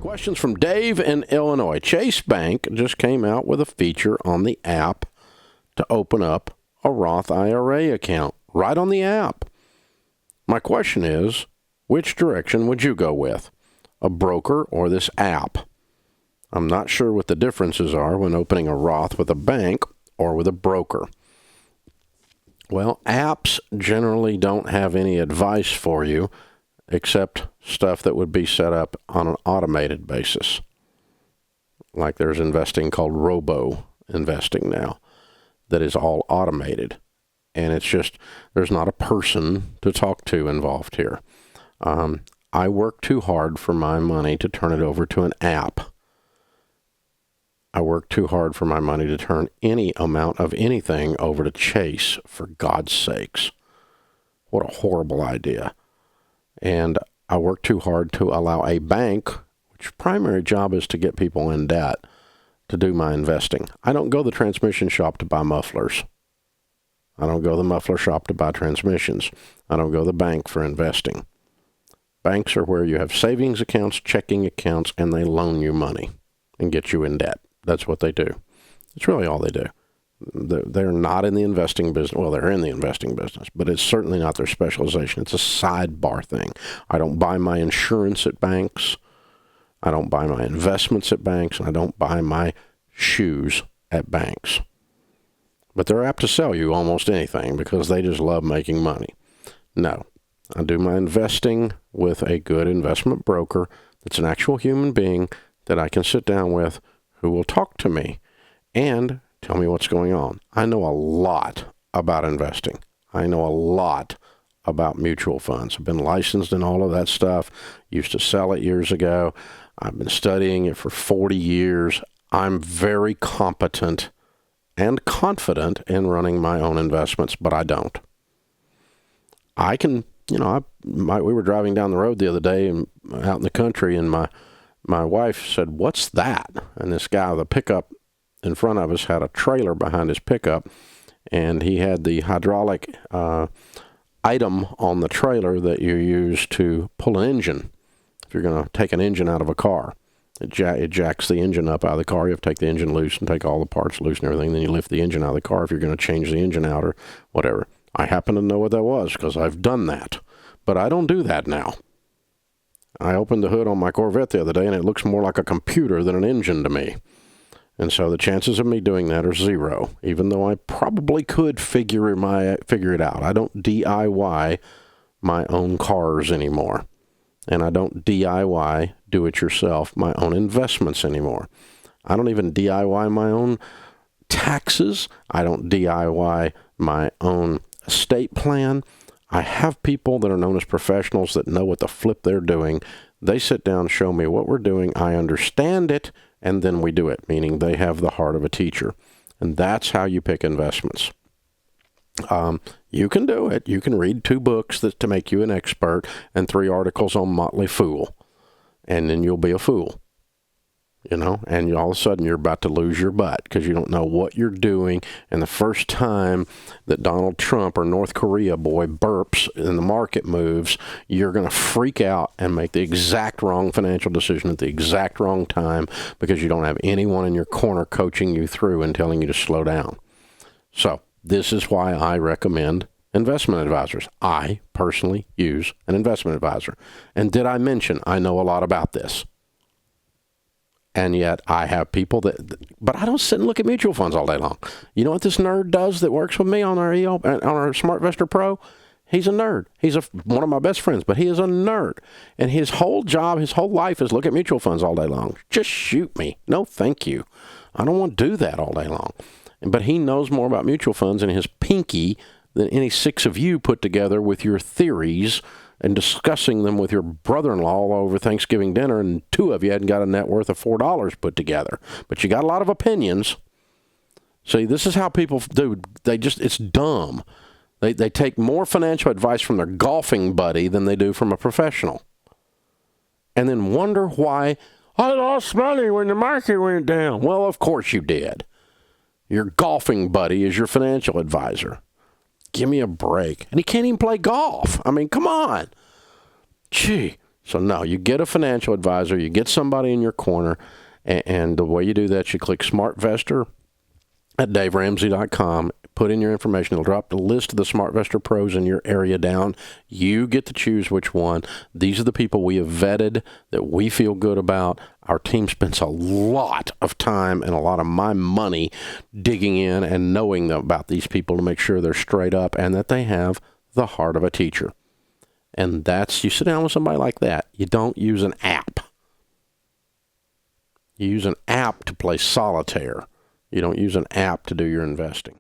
Questions from Dave in Illinois. Chase Bank just came out with a feature on the app to open up a Roth IRA account right on the app. My question is, which direction would you go with? A broker or this app? I'm not sure what the differences are when opening a Roth with a bank or with a broker. Well, apps generally don't have any advice for you except stuff that would be set up on an automated basis. Like there's investing called robo-investing now that is all automated. And it's just, there's not a person to talk to involved here. I work too hard for my money to turn it over to an app. I work too hard for my money to turn any amount of anything over to Chase, for God's sakes. What a horrible idea. And I work too hard to allow a bank, which primary job is to get people in debt, to do my investing. I don't go to the transmission shop to buy mufflers. I don't go to the muffler shop to buy transmissions. I don't go to the bank for investing. Banks are where you have savings accounts, checking accounts, and they loan you money and get you in debt. That's what they do. It's really all they do. They're not in the investing business. Well, they're in the investing business, but it's certainly not their specialization. It's a sidebar thing. I don't buy my insurance at banks. I don't buy my investments at banks, and I don't buy my shoes at banks. But they're apt to sell you almost anything because they just love making money. No, I do my investing with a good investment broker that's an actual human being that I can sit down with who will talk to me and tell me what's going on. I know a lot about investing. I know a lot about mutual funds. I've been licensed in all of that stuff. Used to sell it years ago. I've been studying it for 40 years. I'm very competent and confident in running my own investments, but I don't. I can, we were driving down the road the other day and out in the country, and my wife said, "What's that?" And this guy with a pickup in front of us had a trailer behind his pickup, and he had the hydraulic item on the trailer that you use to pull an engine. If you're going to take an engine out of a car, it jacks the engine up out of the car. You have to take the engine loose and take all the parts loose and everything. Then you lift the engine out of the car if you're going to change the engine out or whatever. I happen to know what that was because I've done that. But I don't do that now. I opened the hood on my Corvette the other day, and it looks more like a computer than an engine to me. And so the chances of me doing that are zero, even though I probably could figure it out. I don't DIY my own cars anymore. And I don't DIY, do-it-yourself, my own investments anymore. I don't even DIY my own taxes. I don't DIY my own estate plan. I have people that are known as professionals that know what the flip they're doing. They sit down, show me what we're doing. I understand it, and then we do it, meaning they have the heart of a teacher. And that's how you pick investments. You can do it. You can read 2 books to make you an expert and 3 articles on Motley Fool, and then you'll be a fool. And all of a sudden you're about to lose your butt because you don't know what you're doing. And the first time that Donald Trump or North Korea boy burps and the market moves, you're going to freak out and make the exact wrong financial decision at the exact wrong time because you don't have anyone in your corner coaching you through and telling you to slow down. So this is why I recommend investment advisors. I personally use an investment advisor. And did I mention I know a lot about this? And yet I have people but I don't sit and look at mutual funds all day long. You know what this nerd does that works with me on our SmartVestor Pro? He's a nerd. He's one of my best friends, but he is a nerd. And his whole job, his whole life is look at mutual funds all day long. Just shoot me. No, thank you. I don't want to do that all day long. But he knows more about mutual funds in his pinky than any 6 of you put together with your theories and discussing them with your brother-in-law over Thanksgiving dinner, and 2 of you hadn't got a net worth of $4 put together. But you got a lot of opinions. See, this is how people do. It's dumb. They take more financial advice from their golfing buddy than they do from a professional. And then wonder why, I lost money when the market went down. Well, of course you did. Your golfing buddy is your financial advisor. Give me a break. And he can't even play golf. I mean, come on. Gee, So no, you get a financial advisor, you get somebody in your corner, and the way you do that, you click SmartVestor at DaveRamsey.com. Put in your information. It'll drop the list of the SmartVestor pros in your area down. You get to choose which one. These are the people we have vetted that we feel good about. Our team spends a lot of time and a lot of my money digging in and knowing about these people to make sure they're straight up and that they have the heart of a teacher. And that's, you sit down with somebody like that, you don't use an app. You use an app to play solitaire. You don't use an app to do your investing.